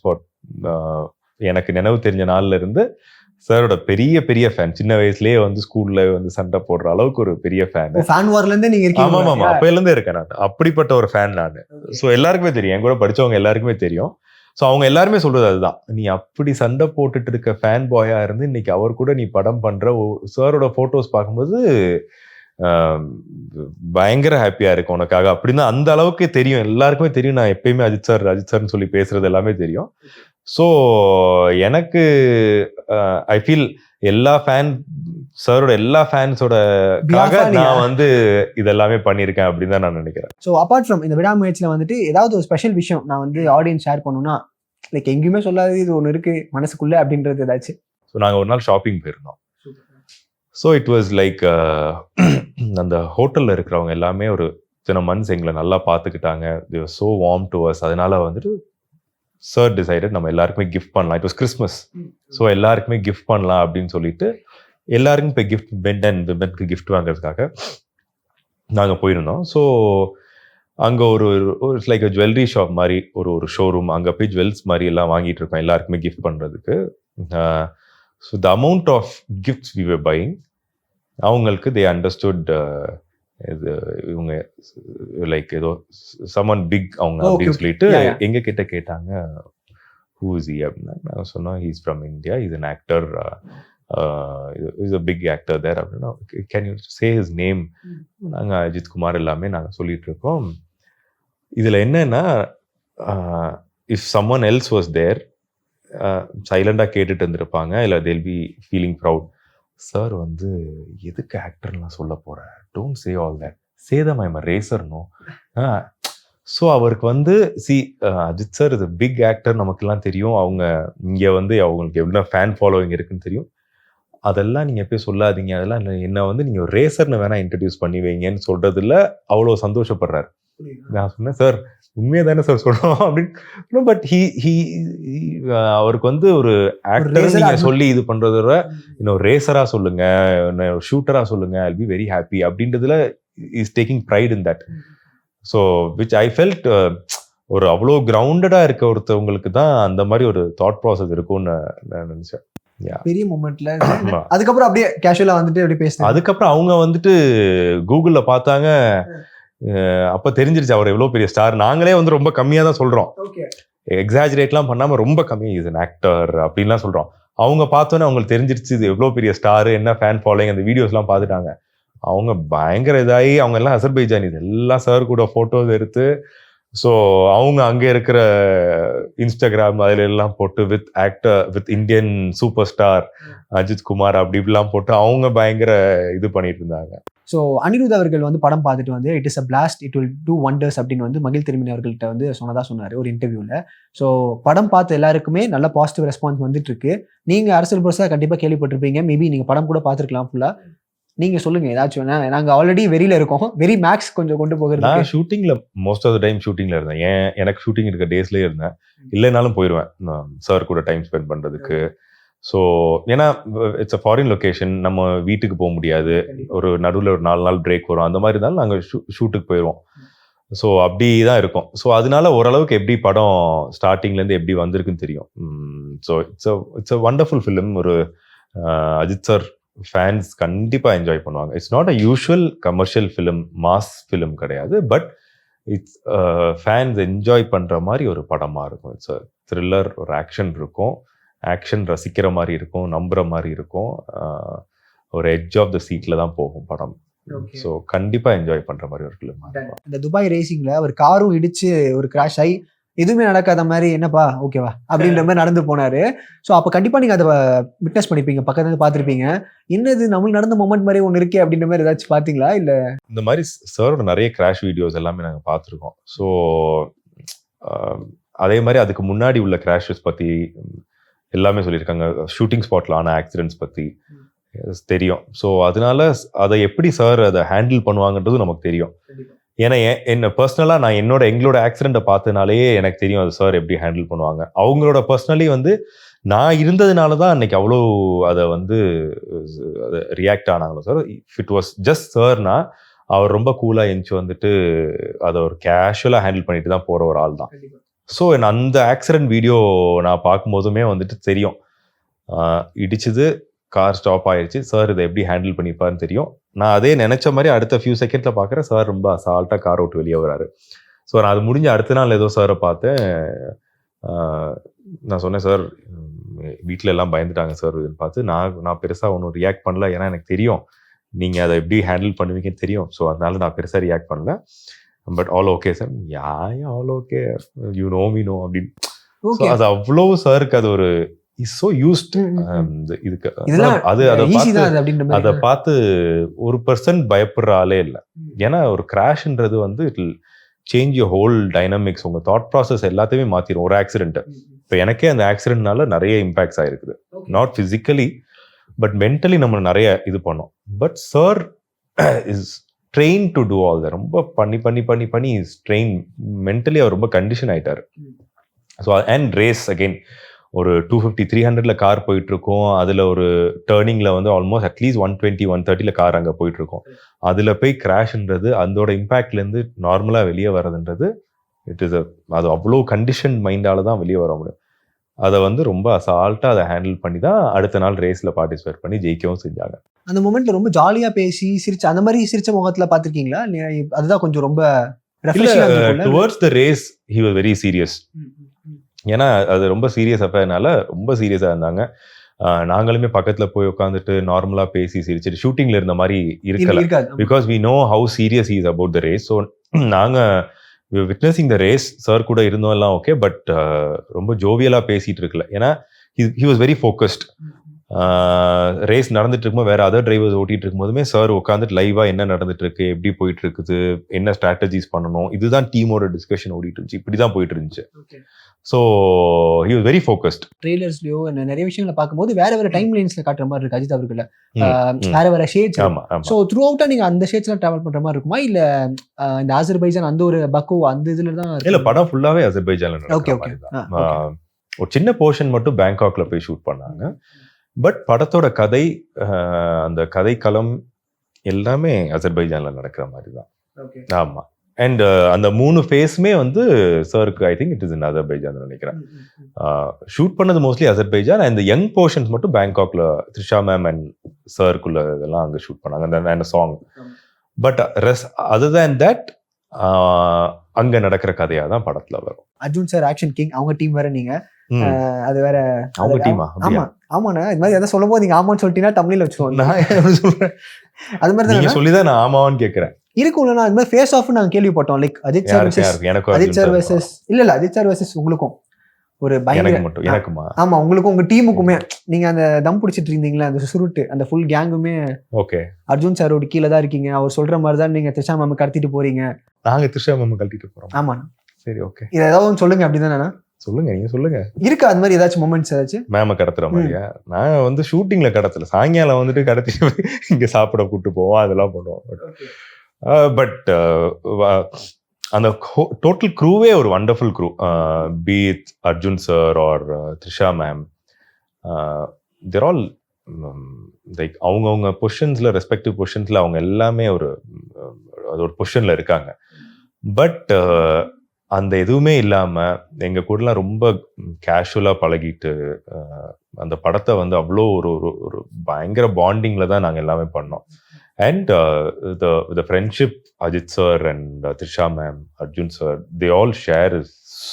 S4: எனக்கு நினைவு தெரிஞ்ச நாள்ல இருந்து சாரோட பெரிய பெரிய ஃபேன். சின்ன வயசுலயே வந்து ஸ்கூல்ல வந்து சண்டை போடுற அளவுக்கு ஒரு பெரிய ஃபேன்.
S3: ஃபேன் வார்ல இருந்து நீங்க இருக்கீங்க?
S4: ஆமா ஆமா, அப்பையில இருந்தே இருக்கேன் நான். அப்படிப்பட்ட ஒரு ஃபேன் நான். ஸோ எல்லாருக்குமே தெரியும், என் கூட படிச்சவங்க எல்லாருக்குமே தெரியும். ஸோ அவங்க எல்லாருமே சொல்றது அதுதான், நீ அப்படி சண்டை போட்டுட்டு இருக்க ஃபேன் பாயா இருந்து இன்னைக்கு அவர் கூட நீ படம் பண்ற. சாரோட போட்டோஸ் பார்க்கும்போது பயங்கர ஹாப்பியா இருக்கும் உனக்காக அப்படின்னு. அந்த அளவுக்கு தெரியும், எல்லாருக்குமே தெரியும். நான் எப்பயுமே அஜித் சார்னு சொல்லி பேசுறது எல்லாமே தெரியும். ஸோ எனக்கு ஐ ஃபீல் சாரோட எல்லா ஃபேன்ஸோட நான் வந்து இதெல்லாமே பண்ணியிருக்கேன் அப்படின்னு தான் நான் நினைக்கிறேன்.
S3: ஸோ அப்பார்ட் ஃப்ரம் இந்த விடாமுயற்சியில வந்துட்டு ஏதாவது ஒரு ஸ்பெஷல் விஷயம் நான் வந்து ஆடியன்ஸ் ஷேர் பண்ணணும்னா, லைக் எங்கேயுமே சொல்லாது இது ஒன்று இருக்கு மனசுக்குள்ள அப்படின்றது ஏதாச்சும்?
S4: ஸோ நாங்கள் ஒரு நாள் ஷாப்பிங் போயிருந்தோம். ஸோ இட் வாஸ் லைக் அந்த ஹோட்டலில் இருக்கிறவங்க எல்லாமே ஒரு இத்தனை மந்த்ஸ் எங்களை நல்லா பார்த்துக்கிட்டாங்க. they were so warm to us. அதனால வந்துட்டு சார் டிசைடட் நம்ம எல்லாருக்குமே கிஃப்ட் பண்ணலாம். It was Christmas. ஸோ எல்லாருக்குமே கிஃப்ட் பண்ணலாம் அப்படின்னு சொல்லிட்டு எல்லாருக்கும் இப்போ கிஃப்ட், மென் அண்ட் விமென்க்கு கிஃப்ட் வாங்குறதுக்காக நாங்கள் போயிருந்தோம். ஸோ அங்கே ஒரு லைக் ஜுவல்லரி ஷாப் மாதிரி ஒரு ஷோரூம், அங்கே போய் ஜுவல்ஸ் மாதிரி எல்லாம் வாங்கிட்டு இருக்கோம் எல்லாருக்குமே கிஃப்ட் பண்ணுறதுக்கு. So the amount of gifts we were buying, அவங்களுக்கு தே அண்டர்ஸ்டுட் இது இவங்க லைக் ஏதோ சமன் பிக் அவங்க அப்படின்னு சொல்லிட்டு எங்க கிட்ட கேட்டாங்க, ஹூ இஸ் ஹி அப்படின்னா. நான் சொன்னோம், he's from India, is an actor, is a big actor there அப்படின்னா. Can you say his name? நாங்கள் அஜித் குமார் எல்லாமே நாங்கள் சொல்லிட்டு இருக்கோம். இதுல என்னன்னா, if someone else was there, சைலண்டா கேட்டுட்டு இருந்திருப்பாங்க, இல்லை they'll be feeling proud. Sir வந்து எதுக்கு ஆக்டர்லாம் சொல்ல போறேன், don't say all that, say them I am a racer no. So அவருக்கு வந்து அஜித் சார் இது பிக் ஆக்டர், நமக்கெல்லாம் தெரியும். அவங்க இங்கே வந்து அவங்களுக்கு எவ்வளோ ஃபேன் ஃபாலோவிங் இருக்குன்னு தெரியும். அதெல்லாம் நீங்கள் போய் சொல்லாதீங்க, அதெல்லாம் என்ன வந்து நீங்கள் ஒரு ரேசர்னு வேணா இன்ட்ரடியூஸ் பண்ணி வைங்கன்னு சொல்றதுல அவ்வளோ சந்தோஷப்படுறாரு. நான் சொன்னேன் சார் உண்மையா தானே சார் சொல்றோம் அப்படின்னு. பட் அவருக்கு வந்து ஒரு ஆக்டர் நீங்க சொல்லி இது பண்றத விட இன்னும் ரேசரா சொல்லுங்க, ஷூட்டரா சொல்லுங்க, ஐ பி வெரி ஹாப்பி அப்படின்றதுல is taking fried in that. So which I felt ஒரு அவ்வளோ கிரவுண்டடா இருக்க ஒருத்தவங்களுக்கு தான் அந்த மாதிரி ஒரு தாட் ப்ராசஸ் இருக்கும்னு நான் நினைச்சேன்.
S3: பெரிய மூமெண்ட்ல அதுக்கப்புறம் அப்படியே கேஷுவலா வந்துட்டு அப்படியே பேசுறேன்.
S4: அதுக்கப்புறம் அவங்க வந்துட்டு கூகுள்ல பார்த்தாங்க, அப்ப தெரிஞ்சிருச்சு அவர் எவ்வளவு பெரிய ஸ்டார். நாங்களே வந்து ரொம்ப கம்மியா தான் சொல்றோம், எக்ஸாஜரேட்லாம் பண்ணாம ரொம்ப கம்மி இஸ் அன் ஆக்டர் அப்படின்லாம் சொல்றோம். அவங்க பார்த்தோன்னே அவங்களுக்கு தெரிஞ்சிருச்சு இது எவ்வளவு பெரிய ஸ்டார், என்ன ஃபேன் ஃபாலோயிங். அந்த வீடியோஸ் எல்லாம் பார்த்துட்டாங்க. அவங்க பயங்கர இதாகி அவங்க எல்லாம் அசர்பைஜானிஸ் எல்லாம் சார் கூட போட்டோஸ் எடுத்து, ஸோ அவங்க அங்கே இருக்கிற இன்ஸ்டாகிராம் அதில் எல்லாம் போட்டு with Indian superstar Ajith Kumar அப்படி இப்படிலாம் போட்டு அவங்க பயங்கர இது பண்ணிட்டு இருந்தாங்க.
S3: ஸோ அனிருத் அவர்கள் வந்து படம் பார்த்துட்டு வந்து it is a blast, it will do wonders அப்படின்னு வந்து மகிழ் திருமணி அவர்கள்ட்ட வந்து சொன்னார் ஒரு இன்டர்வியூவில். ஸோ படம் பார்த்து எல்லாருக்குமே நல்ல பாசிட்டிவ் ரெஸ்பான்ஸ் வந்துட்டு இருக்கு. நீங்கள் அரசியல் புரசா கண்டிப்பாக கேள்விப்பட்டிருப்பீங்க, மேபி நீங்கள் படம் கூட பார்த்துருக்கலாம் ஃபுல்லாக. நீங்க சொல்லுங்க ஏதாச்சும். நாங்க ஆல்ரெடி வெறியில இருக்கோம், வெரி மேக்ஸ் கொஞ்சம் கொண்டு போகிறது.
S4: நான் ஷூட்டிங்ல மோஸ்ட் ஆஃப் த டைம் ஷூட்டிங்ல இருந்தேன். எனக்கு ஷூட்டிங் இருக்க டேஸ்லயே இருந்தேன், இல்லைனாலும் போயிடுவேன் சார் கூட டைம் ஸ்பெண்ட் பண்றதுக்கு. ஸோ ஏன்னா இட்ஸ் அ ஃபாரின் லொகேஷன், நம்ம வீட்டுக்கு போக முடியாது, ஒரு நடுவில் ஒரு 4 நாள் பிரேக் வரும், அந்த மாதிரி இருந்தாலும் நாங்கள் ஷூட்டுக்கு போயிடுவோம். ஸோ அப்படி தான் இருக்கும். ஸோ அதனால ஓரளவுக்கு எப்படி படம் ஸ்டார்டிங்லேருந்து எப்படி வந்திருக்குன்னு தெரியும். So it's a wonderful film. ஒரு அஜித் சார் ஃபேன்ஸ் கண்டிப்பா என்ஜாய் பண்ணுவாங்க. It's not a usual commercial film, mass film கிடையாது. பட் இட்ஸ் ஃபேன்ஸ் என்ஜாய் பண்ற மாதிரி ஒரு படமா இருக்கும். இட்ஸ் அ த்ரில்லர், ஒரு ஆக்ஷன் இருக்கும், ஆக்ஷன் ரசிக்கிற மாதிரி இருக்கும், நம்புற மாதிரி இருக்கும், ஒரு எட்ஜ் ஆஃப் த சீட்ல தான் போகும் படம். ஸோ கண்டிப்பா என்ஜாய் பண்ற மாதிரி ஒரு ஃபிலிம்.
S3: இந்த துபாய் ரேசிங்ல ஒரு காரும் இடிச்சு ஒரு கிராஷ் ஆகி எதுவுமே நடக்காத மாதிரி என்னப்பா ஓகேவா அப்படின்ற மாதிரி நடந்து போனாரு. ஸோ அப்போ கண்டிப்பா நீங்க அதை விட்னஸ் பண்ணிப்பீங்க, பக்கத்துல பார்த்துருப்பீங்க. என்னது நம்மளுக்கு நடந்த மொமெண்ட் மாதிரி ஒன்று இருக்கே அப்படின்ற மாதிரி ஏதாச்சும் பார்த்தீங்களா? இல்லை
S4: இந்த மாதிரி சாரோட நிறைய கிராஷ் வீடியோஸ் எல்லாமே நாங்கள் பார்த்துருக்கோம். ஸோ அதே மாதிரி அதுக்கு முன்னாடி உள்ள கிராஷஸ் பத்தி எல்லாமே சொல்லியிருக்காங்க. ஷூட்டிங் ஸ்பாட்ல ஆன ஆக்சிடென்ட்ஸ் பத்தி தெரியும். ஸோ அதனால அதை எப்படி சார் அதை ஹேண்டில் பண்ணுவாங்கன்றது நமக்கு தெரியும். ஏன்னா என்ன பர்சனலா நான் எங்களோட ஆக்சிடென்ட்டை பார்த்ததுனாலேயே எனக்கு தெரியும் அது சார் எப்படி ஹேண்டில் பண்ணுவாங்க. அவங்களோட பர்சனலி வந்து நான் இருந்ததுனால தான் அன்னைக்கு அவ்வளோ அதை வந்து ரியாக்ட் ஆனாங்களோ sir. If it was just சார்னா அவர் ரொம்ப கூலாக எழுந்துச்சு வந்துட்டு அதை ஒரு கேஷுவலாக ஹேண்டில் பண்ணிட்டு தான் போகிற ஒரு ஆள் தான். ஸோ அந்த ஆக்சிடென்ட் வீடியோ நான் பார்க்கும்போதுமே வந்துட்டு தெரியும், இடிச்சது, கார் ஸ்டாப் ஆயிடுச்சு, சார் இதை எப்படி ஹேண்டில் பண்ணிப்பாருன்னு தெரியும். நான் அதே நினைச்ச மாதிரி அடுத்த ஃபியூ செகண்ட்ல பார்க்குறேன், சார் ரொம்ப அசால்ட்டாக கார் விட்டு வெளியே வராரு. ஸோ நான் அது முடிஞ்ச அடுத்த நாள் ஏதோ சாரை பார்த்தேன். நான் சொன்னேன் சார் வீட்டில் எல்லாம் பயந்துட்டாங்க சார் இதுன்னு பார்த்து. நான் பெருசாக ஒன்றும் ரியாக்ட் பண்ணல, ஏன்னா எனக்கு தெரியும் நீங்கள் அதை எப்படி ஹேண்டில் பண்ணுவீங்கன்னு தெரியும். ஸோ அதனால நான் பெருசாக ரியாக்ட் பண்ணல. But all okay sir, all okay, you know me no அப்படின்னு. ஸோ அது அவ்வளோ சாருக்கு அது ஒரு இஸ் சோ யூஸ்ட் இதுக்கு. அதை பார்த்து ஒரு பர்சன்ட் பயப்படுற ஆளே இல்லை. ஏன்னா ஒரு கிராஷ்ன்றது வந்து it will change your whole dynamics, உங்க தாட் ப்ராசஸ் எல்லாத்தையுமே மாத்திரும். ஒரு ஆக்சிடென்ட், இப்போ எனக்கே அந்த ஆக்சிடென்ட்னால நிறைய இம்பாக்ட்ஸ் ஆயிருக்குது. நாட் பிசிக்கலி பட் மென்டலி நம்ம நிறைய இது பண்ணோம். But sir is train to do all that. ரொம்ப பண்ணி இஸ் ட்ரெயின் மென்டலி. அவர் ரொம்ப கண்டிஷன் ஆயிட்டாரு. ஸோ அண்ட் ரேஸ் அகெயின் ஒரு 250-300 கார் போயிட்டு இருக்கோம். அதுல ஒரு டேர்னிங்ல வந்து ஆல்மோஸ்ட் அட்லீஸ்ட் 120-130 கார் அங்க போயிட்டு இருக்கோம். அதுல போய் கிராஷ்ன்றது, அதோட இம்பாக்ட்ல இருந்து நார்மலா வெளியே வர்றதுன்றது அது அவ்வளோ கண்டிஷன் மைண்டால தான் வெளியே வர முடியும். அதை வந்து ரொம்ப அசால்ட்டா அதை ஹேண்டில் பண்ணி தான் அடுத்த நாள் ரேஸ்ல பார்ட்டிசிபேட் பண்ணி ஜெயிக்கவும் செஞ்சாங்க.
S3: அந்த மொமெண்ட்ல ரொம்ப ஜாலியா பேசி சிரிச்ச அந்த மாதிரி சிரிச்ச முகத்துல பாத்திருக்கீங்களா? அதுதான் கொஞ்சம் ரொம்ப
S4: towards the race he was very serious. ஏன்னா அது ரொம்ப சீரியஸ் அப்பனால ரொம்ப சீரியஸா இருந்தாங்க. நாங்களுமே பக்கத்துல போய் உட்காந்துட்டு நார்மலா பேசி சிரிச்சிட்டு ஷூட்டிங்ல இருந்த மாதிரி இருக்கல. Because we know how serious is about the race. So நாங்க விட்னஸிங் த ரேஸ் சார் கூட இருந்தோம் எல்லாம் ஓகே. பட் ரொம்ப ஜோவியலா பேசிட்டு இருக்கல. ஏன்னா he was very focused. Race நடந்துட்டு இருக்கும்போது வேற அதர் டிரைவர்ஸ் ஓட்டிட்டு இருக்கும்போதுமே சார் உட்காந்துட்டு லைவா என்ன நடந்துட்டு இருக்கு, எப்படி போயிட்டு இருக்குது, என்ன ஸ்ட்ராட்டஜிஸ் பண்ணணும், இதுதான் டீமோட டிஸ்கஷன் ஓடிட்டு இருந்துச்சு, இப்படிதான் போயிட்டு இருந்துச்சு. So he was very focused.
S3: ட்ரெய்லர்ஸ்லயோ நிறைய விஷயங்களை பார்க்கும்போது வேற வேற டைம் லைன்ஸ்ல காட்டுற மாதிரி இருக்கு அஜித் அவர்களை, வேற வேற ஷேட்ஸ். ஸோ த்ரூ அவுட்டா நீங்க அந்த ஷேட்ஸ்லாம் டிராவல் பண்ற மாதிரி இருக்குமா, இல்ல இந்த அசர்பைஜான் அந்த ஒரு பக்கு அந்த இதுல தான்?
S4: இல்ல, படம் ஃபுல்லாவே அசர்பைஜான்ல.
S3: ஓகே.
S4: ஒரு சின்ன போர்ஷன் மட்டும் பேங்காக்ல போய் ஷூட் பண்ணாங்க. பட் படத்தோட கதை, அந்த கதை களம் எல்லாமே அசர்பைஜான்ல நடக்கிற மாதிரி தான். ஆமா. அண்ட் அந்த 3 ஃபேஸுமே வந்து சருக்கு I think it is in Azerbaijan நினைக்கிறேன். ஷூட் பண்ணது mostly Azerbaijan. And young portions மட்டும் பேங்காக்ல த்ரிஷா மேம் அண்ட் சருக்குள்ள இதெல்லாம் அங்கே ஷூட் பண்ணாங்க, அந்த song. But other than that அங்க நடக்கிற கதையா தான் படத்துல வரும்.
S3: அர்ஜுன் சார் ஆக்ஷன் கிங், அவங்க டீம் வேற, நீங்க அது வேற
S4: அவங்க டீமா?
S3: ஆமா ஆமாண்ணா. இது மாதிரி எதாவது சொல்லும் போது நீங்க ஆமான்னு சொல்லிட்டீங்கன்னா தமிழ்ல வச்சுக்கோங்க. நான் சொல்றேன் அது மாதிரி தான் சொல்லிதான்
S4: நான் ஆமாவான்னு கேட்கிறேன்.
S3: இருக்கும்ல, அது மாதிரி ஃபேஸ் ஆஃப் நாங்க கேள்விப்பட்டோம். லைக் அஜித் சார் வெர்சஸ் இல்ல அஜித் சார் வெர்சஸ் உங்களுக்கும் ஒரு பயங்கர.
S4: எனக்குமா?
S3: ஆமா, உங்களுக்கும் உங்க டீமுக்குமே. நீங்க அந்த தம் பிடிச்சிட்டு இருந்தீங்களா, அந்த சுருட்டு, அந்த ஃபுல் கேங்குமே
S4: ஓகே
S3: அர்ஜுன் சாரோட கீழே தான் இருக்கீங்க. அவர் சொல்ற மாதிரி தான் நீங்க த்ரிஷா மேம் கடத்திட்டு போறீங்க.
S4: நாங்க த்ரிஷா மேம் கடத்திட்டு போறோம்.
S3: ஆமா.
S4: சரி, ஓகே.
S3: இது ஏதாவது சொல்லுங்க. அப்படிதானே?
S4: சொல்லுங்க, நீங்க சொல்லுங்க.
S3: இருக்கா அது மாதிரி ஏதாச்சும் மொமெண்ட்ஸ் ஏதாச்சும்
S4: மேம கடத்துற மாதிரியா? நான் வந்து ஷூட்டிங்ல கடத்தல, சாயங்காலம் வந்துட்டு கடத்தி இங்க சாப்பிட கூட்டு போவோம், அதெல்லாம் பண்ணுவோம். பட் அந்த டோட்டல் க்ரூவே ஒரு wonderful crew. Both Arjun sir or Trisha ma'am, they're all like அவங்கவுங்க பொசிஷன்ஸ்ல, ரெஸ்பெக்டிவ் பொசிஷன்ஸ்ல அவங்க எல்லாமே ஒரு பொசிஷன்ல இருக்காங்க. பட் அந்த எதுவுமே இல்லாம எங்க கூடலாம் ரொம்ப கேஷுவலா பழகிட்டு அந்த படத்தை வந்து அவ்வளோ ஒரு பயங்கர பாண்டிங்ல தான் நாங்க எல்லாமே பண்ணோம். And the friendship Ajit sir and Trisha ma'am, Arjun sir, they all share is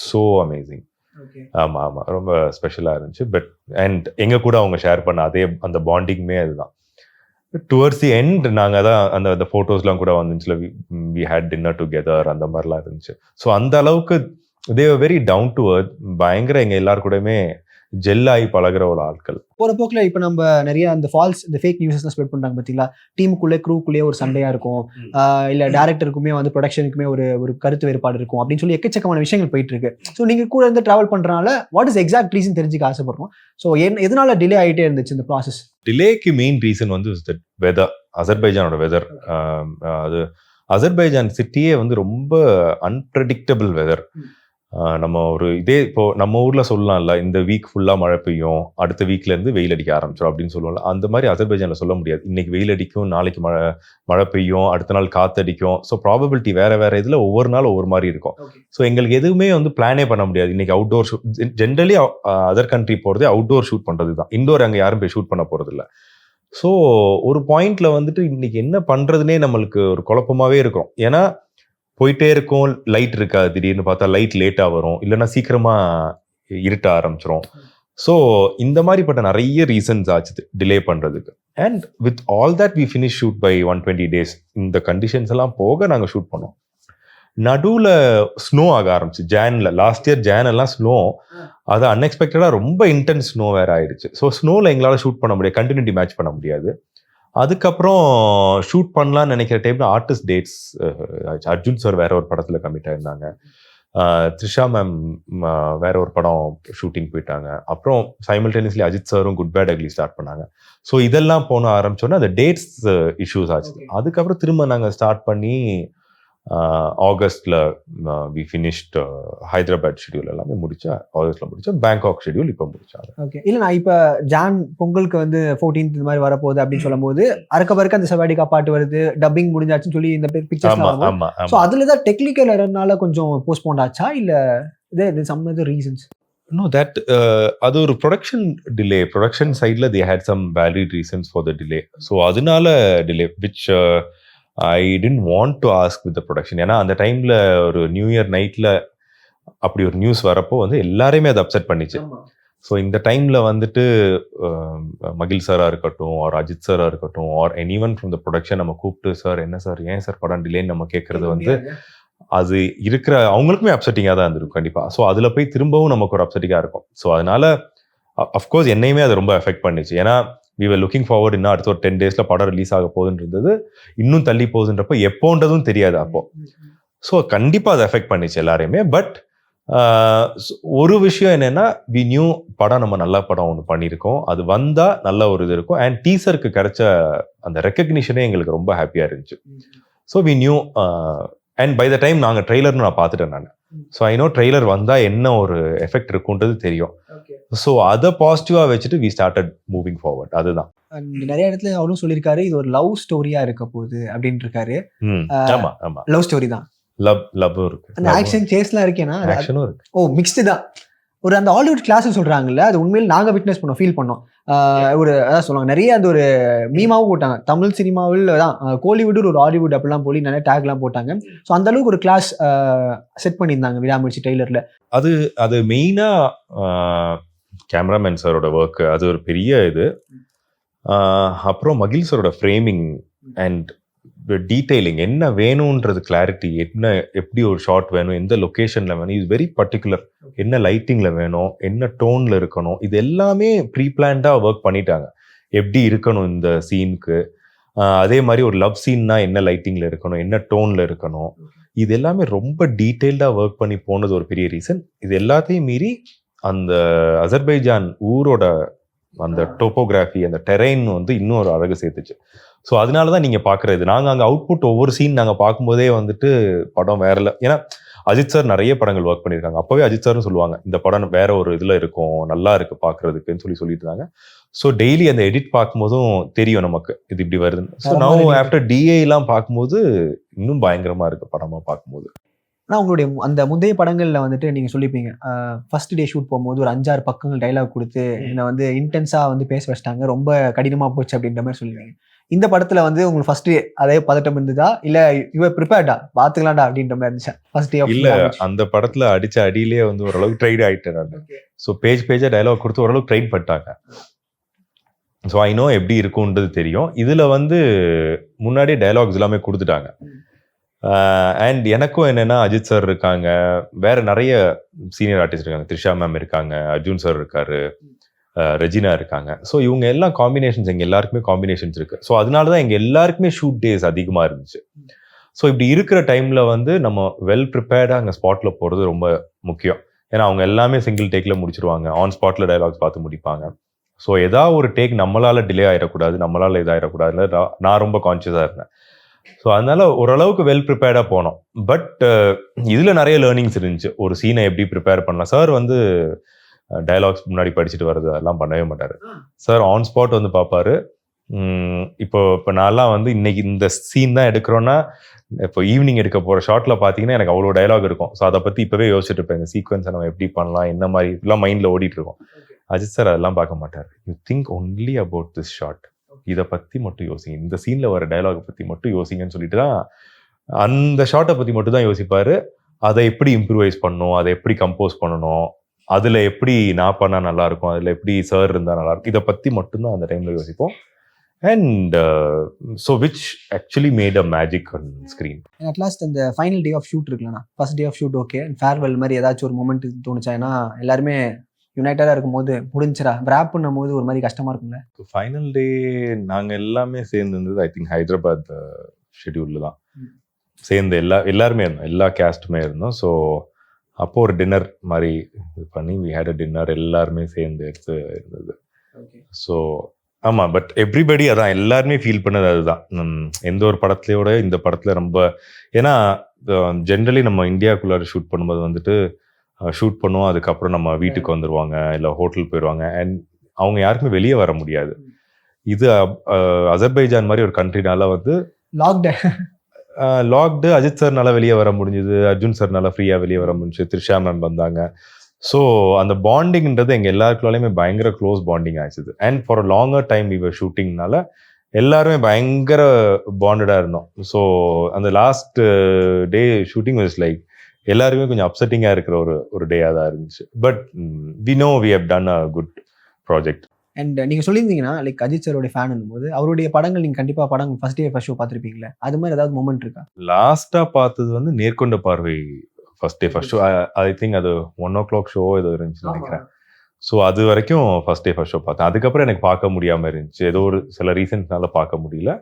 S4: so amazing. Okay. ஆமா ரொம்ப ஸ்பெஷலா இருந்துச்சு. பட் அண்ட் எங்க கூட அவங்க ஷேர் பண்ண அதே அந்த பாண்டிங்மே அதுதான். டுவர்ட்ஸ் தி எண்ட் நாங்க தான் அந்த போட்டோஸ்லாம் கூட வந்துச்சுல, we had dinner together, அந்த மாதிரிலாம் இருந்துச்சு. ஸோ அந்த அளவுக்கு they were very down to earth, பயங்கர எங்க எல்லாரு கூடயுமே ஜெல்லாகி பழகிற ஒரு ஆட்கள்.
S3: போற போக்குல இப்ப நம்ம நிறைய அந்த ஃபால்ஸ், இந்த ஃபேக் நியூஸஸ் ஸ்ப்ரெட் பண்றாங்க பாத்தீங்களா? டீமுக்குள்ளே க்ரூக்குள்ளேயே ஒரு சண்டையா இருக்கும், இல்ல டைரக்டருக்குமே வந்து ப்ரொடக்ஷனுக்குமே ஒரு கருத்து வேறுபாடு இருக்கும் அப்படின்னு சொல்லி எக்கச்சக்கமான விஷயங்கள் போயிட்டு இருக்கு. ஸோ நீங்க கூட இருந்து டிராவல் பண்றதுனால வாட் இஸ் எக்ஸாக்ட் ரீசன் தெரிஞ்சுக்க ஆசைப்படுறோம். ஸோ எதனால டிலே ஆகிட்டே இருந்துச்சு இந்த ப்ராசஸ்?
S4: டிலேக்கு மெயின் ரீசன் வந்து வெதர், அசர்பைஜானோட வெதர். அது அசர்பைஜான் சிட்டியே வந்து ரொம்ப அன்பிரடிக்டபிள் வெதர். நம்ம ஒரு இதே இப்போ நம்ம ஊர்ல சொல்லலாம்ல, இந்த வீக் ஃபுல்லா மழை பெய்யும், அடுத்த வீக்ல இருந்து வெயில் அடிக்க ஆரம்பிச்சிடும் அப்படின்னு சொல்லுவோம்ல. அந்த மாதிரி அசர்பைஜான்ல சொல்ல முடியாது. இன்னைக்கு வெயில் அடிக்கும், நாளைக்கு மழை பெய்யும், அடுத்த நாள் காத்தடிக்கும். ஸோ ப்ராபபிலிட்டி வேற இதுல ஒவ்வொரு நாள் ஒவ்வொரு மாதிரி இருக்கும். ஸோ எங்களுக்கு எதுவுமே வந்து பிளானே பண்ண முடியாது. இன்னைக்கு outdoor shoot, generally other country போறதே அவுட்டோர் ஷூட் பண்றது தான், இன்டோர் அங்கே யாரும் போய் ஷூட் பண்ண போறது இல்லை. ஸோ ஒரு பாயிண்ட்ல வந்துட்டு இன்னைக்கு என்ன பண்றதுனே நம்மளுக்கு ஒரு குழப்பமாவே இருக்கும். ஏன்னா போயிட்டே இருக்கும், லைட் இருக்காது, திடீர்னு பார்த்தா லைட் லேட்டா வரும், இல்லைன்னா சீக்கிரமா இருட்ட ஆரம்பிச்சிரும். ஸோ இந்த மாதிரிப்பட்ட நிறைய ரீசன்ஸ் ஆச்சு டிலே பண்றதுக்கு. And with all that we finish shoot by 120 days. இந்த கண்டிஷன்ஸ் எல்லாம் போக நாங்கள் ஷூட் பண்ணோம். நடுவில் ஸ்னோ ஆக ஆரம்பிச்சு. லாஸ்ட் இயர் ஜான் எல்லாம் ஸ்னோ, அது அன்எக்ஸ்பெக்டடா ரொம்ப இன்டென்ஸ் ஸ்னோ வேற ஆயிடுச்சு. ஸோ ஸ்னோவில் எங்களால் ஷூட் பண்ண முடியாது, கண்டினியூட்டி மேட்ச் பண்ண முடியாது. அதுக்கப்புறம் ஷூட் பண்ணலான்னு நினைக்கிற டைம்ல ஆர்டிஸ்ட் டேட்ஸ், அர்ஜுன் சார் வேற ஒரு படத்துல கமிட் ஆயிருந்தாங்க, த்ரிஷா மேம் வேற ஒரு படம் ஷூட்டிங் போயிட்டாங்க. அப்புறம் சைமல்டேனியஸ்லி அஜித் சாரும் குட் பேட் அக்லி ஸ்டார்ட் பண்ணாங்க. ஸோ இதெல்லாம் போன ஆரம்பிச்சோன்னா அந்த டேட்ஸ் இஷ்யூஸ் ஆச்சு. அதுக்கப்புறம் திரும்ப நாங்கள் ஸ்டார்ட் பண்ணி ஆகஸ்ட்ல வி ஃபினிஷ்ட் ஹைதராபாத் ஷெடியூல் எல்லாமே முடிச்சா, ஆகஸ்ட்ல முடிச்சா. பேங்காக் ஷெடியூல் இப்போ முடிச்சாங்க. ஓகே.
S3: இல்லை, நான் இப்போ ஜான் பொங்கலுக்கு வந்து 14th இந்த மாதிரி வரப்போகுது அப்படின்னு சொல்லும் போது அறக்க அந்த சவாடிக்கா பாட்டு வருது, டப்பிங் முடிஞ்சாச்சுன்னு சொல்லி இந்த பிக்சர்ஸ். ஸோ அதுல தான் டெக்னிக்கல் எரர்னால கொஞ்சம் போஸ்ட்போன் ஆச்சா, இல்லை some other reasons?
S4: No, that அது ஒரு ப்ரொடக்ஷன் டிலே. ப்ரொடக்ஷன் சைட்ல they had some valid reasons for the delay. So அதனால delay, which I didn't want to ask with the production. ஏன்னா அந்த டைம்ல ஒரு நியூ இயர் நைட்ல அப்படி ஒரு நியூஸ் வரப்போ வந்து எல்லாரையுமே அது அப்செட் பண்ணிச்சு. ஸோ இந்த டைம்ல வந்துட்டு மகில் சாரா இருக்கட்டும், ஆர் அஜித் சாரா இருக்கட்டும், or anyone from the production நம்ம கூப்பிட்டு, சார் என்ன சார், ஏன் சார் படம் டிலேன்னு நம்ம கேட்கறது வந்து அது இருக்கிற அவங்களுக்குமே அப்செட்டிங்காக தான் இருந்திருக்கும் கண்டிப்பா. ஸோ அதுல போய் திரும்பவும் நமக்கு ஒரு அப்செட்டிங்கா இருக்கும். ஸோ அதனால அஃப்கோர்ஸ் என்னையுமே அது ரொம்ப எஃபெக்ட் பண்ணிச்சு. ஏன்னா we were looking forward இன்னும் அடுத்த ஒரு 10 daysல படம் ரிலீஸ் ஆக போகுதுன்றது இன்னும் தள்ளி போகுதுன்றப்போ எப்போன்றதும் தெரியாது அப்போ. ஸோ கண்டிப்பாக அதை எஃபெக்ட் பண்ணிச்சு எல்லாரையுமே. பட் ஒரு விஷயம் என்னன்னா, வி நியூ படம் நம்ம நல்ல படம் ஒன்று பண்ணியிருக்கோம், அது வந்தா நல்ல ஒரு இது இருக்கும். அண்ட் டீசருக்கு கிடைச்ச அந்த ரெக்கக்னிஷனே எங்களுக்கு ரொம்ப ஹாப்பியா இருந்துச்சு. So we knew and by the time நாங்கள் ட்ரெய்லர்னு நான் பார்த்துட்டேன் நான். ஸோ ஐ நோ ட்ரெய்லர் வந்தா என்ன ஒரு எஃபெக்ட் இருக்குன்றது தெரியும். ஸோ அதை பாசிட்டிவா வச்சுட்டு வி ஸ்டார்டட் மூவிங் ஃபார்வர்ட். அதுதான்
S3: நிறைய இடத்துல அவரும் சொல்லியிருக்காரு, இது ஒரு லவ் ஸ்டோரியா இருக்க போகுது அப்படின்னு இருக்காரு.
S4: ஆமா ஆமா,
S3: லவ் ஸ்டோரி தான்.
S4: லவ் இருக்கு,
S3: அந்த ஆக்ஷன் சேஸ்லாம் இருக்கேனா?
S4: ஆக்ஷனும் இருக்கு.
S3: ஓ, மிக்ஸ்டு தான். ஒரு அந்த ஹாலிவுட் கிளாஸ் சொல்றாங்கல்ல, அது உண்மையில் நாங்க விட்னஸ் பண்ணோம், ஃபீல் பண்ணோம். ஒரு அதான் சொல்லுவாங்க, நிறைய அந்த ஒரு மீமாவும் போட்டாங்க தமிழ் சினிமாவில் தான். கோலிவுட் ஒரு ஹாலிவுட் அப்படிலாம் போலி நிறைய டேக்லாம் போட்டாங்க. ஸோ அந்த அளவுக்கு ஒரு கிளாஸ் செட் பண்ணியிருந்தாங்க விடாமுயற்சி ட்ரெய்லர்ல.
S4: அது மெயினா கேமராமேன் சாரோட ஒர்க், அது ஒரு பெரிய இது. அப்புறம் மகிழ் சாரோட ஃப்ரேமிங் அண்ட் டீடைலிங், என்ன வேணும்ன்றது கிளாரிட்டி, என்ன எப்படி ஒரு ஷாட் வேணும், எந்த லொக்கேஷன்ல வேணும், இது வெரி பர்டிகுலர். என்ன லைட்டிங்ல வேணும், என்ன டோன்ல இருக்கணும், இது எல்லாமே ப்ரீ பிளான்டா ஒர்க் பண்ணிட்டாங்க. எப்படி இருக்கணும் இந்த சீனுக்கு, அதே மாதிரி ஒரு லவ் சீன்னா என்ன லைட்டிங்ல இருக்கணும், என்ன டோன்ல இருக்கணும், இது எல்லாமே ரொம்ப டீடைல்டா ஒர்க் பண்ணி போனது ஒரு பெரிய ரீசன். இது எல்லாத்தையும் மீறி அந்த அசர்பைஜான் ஊரோட அந்த டோப்போகிராஃபி, அந்த டெரெயின் வந்து இன்னும் ஒரு அழகு சேர்த்துச்சு. ஸோ அதனாலதான் நீங்க பாக்குறது, நாங்க அங்க அவுட்புட் ஒவ்வொரு சீன் நாங்க பார்க்கும்போதே வந்துட்டு படம் வேறல. ஏன்னா அஜித் சார் நிறைய படங்கள் ஒர்க் பண்ணியிருக்காங்க. அப்பவே அஜித் சார்னு சொல்லுவாங்க, இந்த படம் வேற ஒரு இதுல இருக்கும், நல்லா இருக்கு பாக்குறதுக்குன்னு சொல்லிட்டு இருந்தாங்க. ஸோ டெய்லி அந்த எடிட் பார்க்கும்போதும் தெரியும் நமக்கு இது இப்படி வருதுன்னு. ஸோ நவ் ஆஃப்டர் டிஏ எல்லாம் பார்க்கும்போது இன்னும் பயங்கரமா இருக்கு படமா பார்க்கும்போது.
S3: ஆனால் உங்களுடைய அந்த முந்தைய படங்களில் வந்துட்டு நீங்கள் சொல்லிப்பீங்க, ஃபர்ஸ்ட் டே ஷூட் போகும்போது ஒரு 5-6 பக்கங்கள் டைலாக் கொடுத்து என்னை வந்து இன்டென்ஸாக வந்து பேச வச்சிட்டாங்க, ரொம்ப கடினமாக போச்சு அப்படின்ற மாதிரி சொல்லுவீங்க. இந்த படத்தில் வந்து உங்களுக்கு ஃபர்ஸ்ட் டே அதே பதட்டம் இருந்ததா, இல்லை இவ ப்ரிப்பேர்டா பார்த்துக்கலாம்டா அப்படின்ற மாதிரி இருந்துச்சா ஃபர்ஸ்ட் டே?
S4: இல்லை, அந்த படத்தில் அடிச்ச அடியிலே வந்து ஓரளவுக்கு ட்ரைன் ஆகிட்டேன் நான். ஸோ பேஜாக டைலாக் கொடுத்து ஓரளவுக்கு ட்ரைன் பண்ணிட்டாங்க. ஸோ ஐ நோ எப்படி இருக்கும்ன்றது தெரியும். இதில் வந்து முன்னாடியே டைலாக்ஸ் எல்லாமே கொடுத்துட்டாங்க. அண்ட் எனக்கும் என்னன்னா, அஜித் சார் இருக்காங்க, வேற நிறைய சீனியர் ஆர்டிஸ்ட் இருக்காங்க, த்ரிஷா மேம் இருக்காங்க, அர்ஜுன் சார் இருக்காரு, ரெஜினா இருக்காங்க. ஸோ இவங்க எல்லாம் காம்பினேஷன்ஸ், எங்க எல்லாருக்குமே காம்பினேஷன்ஸ் இருக்கு. ஸோ அதனாலதான் எங்க எல்லாருக்குமே ஷூட் டேஸ் அதிகமா இருந்துச்சு. ஸோ இப்படி இருக்கிற டைம்ல வந்து நம்ம வெல் ப்ரிப்பேர்டா அங்கே ஸ்பாட்ல போறது ரொம்ப முக்கியம். ஏன்னா அவங்க எல்லாமே சிங்கிள் டேக்ல முடிச்சிருவாங்க, ஆன் ஸ்பாட்ல டைலாக்ஸ் பார்த்து முடிப்பாங்க. ஸோ ஏதாவது ஒரு டேக் நம்மளால டிலே ஆயிடக்கூடாது, நம்மளால இதாயிடக்கூடாது, நான் ரொம்ப கான்சியஸா இருந்தேன். ஸோ அதனால ஓரளவுக்கு வெல் ப்ரிப்பேர்டா போனோம். பட் இதுல நிறைய லேர்னிங்ஸ் இருந்துச்சு. ஒரு சீனை எப்படி ப்ரிப்பேர் பண்ணலாம். சார் வந்து டயலாக்ஸ் முன்னாடி படிச்சுட்டு வர்றது அதெல்லாம் பண்ணவே மாட்டாரு. சார் ஆன் ஸ்பாட் வந்து பார்ப்பாரு. இப்போ நான்லாம் வந்து இன்னைக்கு இந்த சீன் தான் எடுக்கிறோன்னா, இப்போ ஈவினிங் எடுக்க போற ஷார்ட்ல பாத்தீங்கன்னா எனக்கு அவ்வளோ டைலாக் இருக்கும். ஸோ அதை பத்தி இப்பவே யோசிச்சுட்டு இருப்பேன், இந்த சீக்வன்ஸை நம்ம எப்படி பண்ணலாம், என்ன மாதிரி இதெல்லாம் மைண்ட்ல ஓடிட்டு இருக்கோம். அஜித் சார் அதெல்லாம் பார்க்க மாட்டார். You think only about this short, இதை பத்தி மட்டும் யோசிங்க, இந்த சீன்ல வர டயலாக் பத்தி மட்டும் யோசிங்கன்னு சொல்லிட்டு தான் அந்த ஷார்ட்டை பத்தி மட்டும் தான் யோசிப்பாரு. அதை எப்படி இம்ப்ரூவைஸ் பண்ணணும், அதை எப்படி கம்போஸ் பண்ணணும், அதுல எப்படி நான் பண்ணா நல்லா இருக்கும், அதுல எப்படி சார் இருந்தா நல்லா இருக்கும், இதை பத்தி மட்டும்தான் அந்த டைம்ல யோசிப்போம். And so which actually made a magic on screen.
S3: At last அந்த ஃபைனல் டே ஆஃப் ஷூட் இருக்குல்லண்ணா, first day of shoot okay, farewell மாதிரி ஏதாச்சும் ஒரு மூமெண்ட் தோணுச்சா? ஏன்னா எல்லாருமே யுனைட்டடாக இருக்கும்போது முடிஞ்சிரா ரேப் பண்ணும் போது ஒரு மாதிரி கஷ்டமா இருக்கும்ல.
S4: ஃபைனல் டே நாங்கள் எல்லாமே சேர்ந்து இருந்தது, ஐ திங்க் ஹைதராபாத் ஷெட்யூலில் தான் சேர்ந்து எல்லாருமே இருந்தோம், எல்லா கேஸ்ட்டுமே இருந்தோம். ஸோ அப்போ ஒரு டின்னர் மாதிரி இது பண்ணி வி ஹேட் அ டின்னர், எல்லாருமே சேர்ந்து எடுத்து இருந்தது. ஸோ ஆமாம், பட் எவ்ரிபடி அதான் எல்லாருமே ஃபீல் பண்ணது அதுதான். எந்த ஒரு படத்துலையோட இந்த படத்தில் ரொம்ப, ஏன்னா ஜென்ரலி நம்ம இந்தியாவுக்குள்ளார ஷூட் பண்ணும்போது வந்துட்டு ஷூட் பண்ணுவோம், அதுக்கப்புறம் நம்ம வீட்டுக்கு வந்துடுவாங்க, இல்லை ஹோட்டல் போயிடுவாங்க, அண்ட் அவங்க யாருக்குமே வெளியே வர முடியாது. இது அசர்பைஜான் மாதிரி ஒரு கண்ட்ரினால வந்து லாக்டு, அஜித் சார்னால வெளியே வர முடிஞ்சுது, அர்ஜுன் சார்னால ஃப்ரீயாக வெளியே வர முடிஞ்சு, த்ரிஷா மேம் வந்தாங்க. ஸோ அந்த பாண்டிங்ன்றது எங்கள் எல்லாருக்குள்ளாலையுமே பயங்கர க்ளோஸ் பாண்டிங் ஆயிடுச்சு. And for a longer time we were ஷூட்டிங்னால எல்லாருமே பயங்கர பாண்டடாக இருந்தோம். ஸோ அந்த last day shooting was like எல்லாருமே கொஞ்சம் அப்செட்டிங்காக இருக்கிற ஒரு டேயாக தான் இருந்துச்சு. But we know we have done a good project.
S3: And நீங்கள் சொல்லியிருந்தீங்கன்னா லைக் அஜித் சாரோடைய ஃபேன் போது அவருடைய படங்கள் நீங்கள் கண்டிப்பாக படம் ஃபர்ஸ்ட் டே ஃபர்ஸ்ட் ஷோ பார்த்துருப்பீங்களே, அது மாதிரி ஏதாவது மூமெண்ட் இருக்கா?
S4: லாஸ்ட்டாக பார்த்தது வந்து நேர்கொண்ட பார்வை first day first show. I think அது 1 o'clock ஷோ ஏதோ இருந்துச்சுன்னு நினைக்கிறேன். ஸோ அது வரைக்கும் ஃபர்ஸ்ட் டே ஃபர்ஸ்ட் ஷோ பார்த்தேன். அதுக்கப்புறம் எனக்கு பார்க்க முடியாமல் இருந்துச்சு, ஏதோ ஒரு சில ரீசன்ஸ்னால பார்க்க முடியல.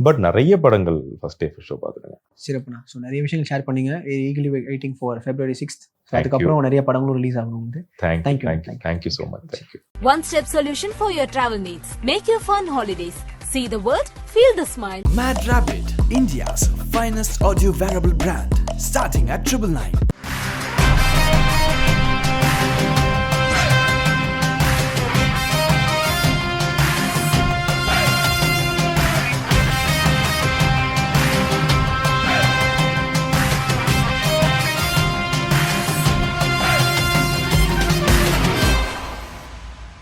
S4: பட் நிறைய படங்கள் ஃபர்ஸ்ட் டே ஃபர்ஸ்ட் ஷோ பார்த்துருங்க.
S3: சிறப்புண்ணா. ஸோ நிறைய விஷயங்கள் ஷேர் பண்ணீங்க. ஈகிலி வெயிட்டிங் ஃபார் February 6th. அதுக்கப்புறம் நிறைய படங்களும் ரிலீஸ் ஆகணும் வந்து.
S4: Thank you so much. Thank you.
S1: One step solution for your travel needs. Make your fun holidays. See the world, feel the smile.
S2: Mad Rabbit, India's finest audio wearable brand, starting at 999.